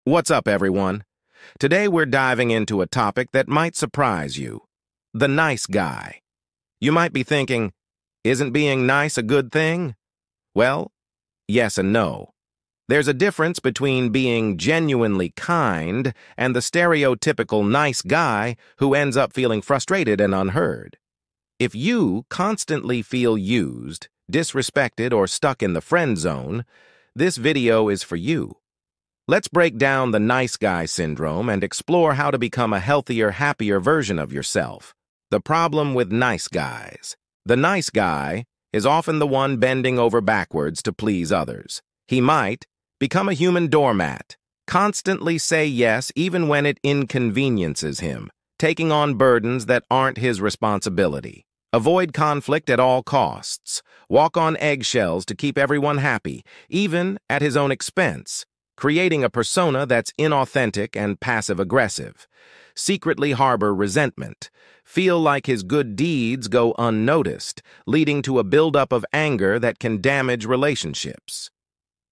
What's up, everyone? Today we're diving into a topic that might surprise you. The nice guy. You might be thinking, isn't being nice a good thing? Well, yes and no. There's a difference between being genuinely kind and the stereotypical nice guy who ends up feeling frustrated and unheard. If you constantly feel used, disrespected, or stuck in the friend zone, this video is for you. Let's break down the nice guy syndrome and explore how to become a healthier, happier version of yourself. The problem with nice guys. The nice guy is often the one bending over backwards to please others. He might become a human doormat, constantly say yes even when it inconveniences him, taking on burdens that aren't his responsibility. Avoid conflict at all costs, walk on eggshells to keep everyone happy, even at his own expense, creating a persona that's inauthentic and passive-aggressive. Secretly harbor resentment, feel like his good deeds go unnoticed, leading to a buildup of anger that can damage relationships.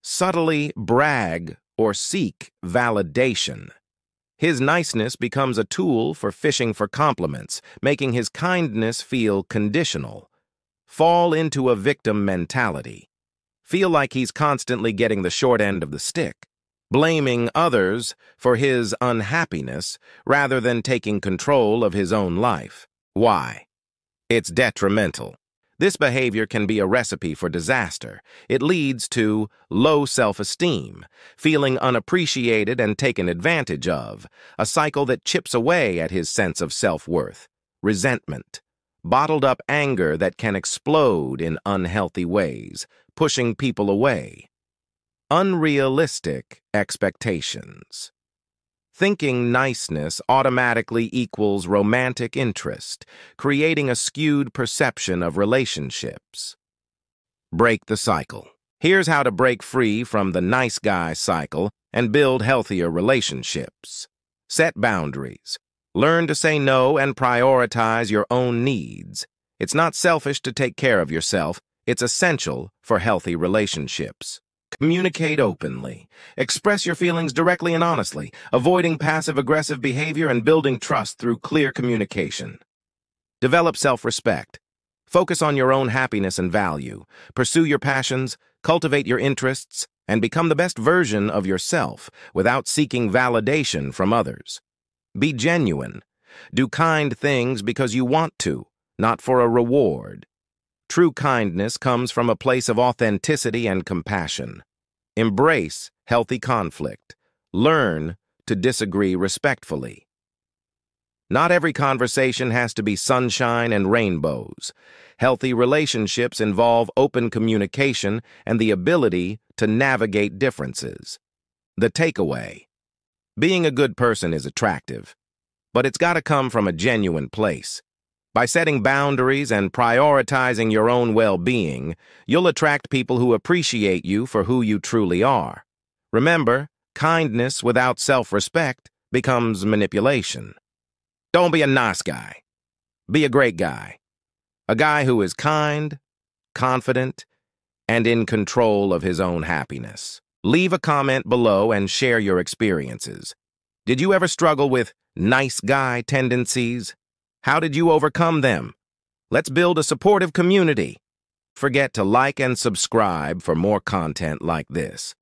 Subtly brag or seek validation. His niceness becomes a tool for fishing for compliments, making his kindness feel conditional. Fall into a victim mentality. Feel like he's constantly getting the short end of the stick, blaming others for his unhappiness rather than taking control of his own life. Why? It's detrimental. This behavior can be a recipe for disaster. It leads to low self-esteem, feeling unappreciated and taken advantage of, a cycle that chips away at his sense of self-worth. Resentment, bottled up anger that can explode in unhealthy ways, pushing people away. Unrealistic expectations. Thinking niceness automatically equals romantic interest, creating a skewed perception of relationships. Break the cycle. Here's how to break free from the nice guy cycle and build healthier relationships. Set boundaries. Learn to say no and prioritize your own needs. It's not selfish to take care of yourself. It's essential for healthy relationships. Communicate openly. Express your feelings directly and honestly, avoiding passive-aggressive behavior and building trust through clear communication. Develop self-respect. Focus on your own happiness and value. Pursue your passions, cultivate your interests, and become the best version of yourself without seeking validation from others. Be genuine. Do kind things because you want to, not for a reward. True kindness comes from a place of authenticity and compassion. Embrace healthy conflict. Learn to disagree respectfully. Not every conversation has to be sunshine and rainbows. Healthy relationships involve open communication and the ability to navigate differences. The takeaway. Being a good person is attractive, but it's got to come from a genuine place. By setting boundaries and prioritizing your own well-being, you'll attract people who appreciate you for who you truly are. Remember, kindness without self-respect becomes manipulation. Don't be a nice guy. Be a great guy. A guy who is kind, confident, and in control of his own happiness. Leave a comment below and share your experiences. Did you ever struggle with nice guy tendencies? How did you overcome them? Let's build a supportive community. Forget to like and subscribe for more content like this.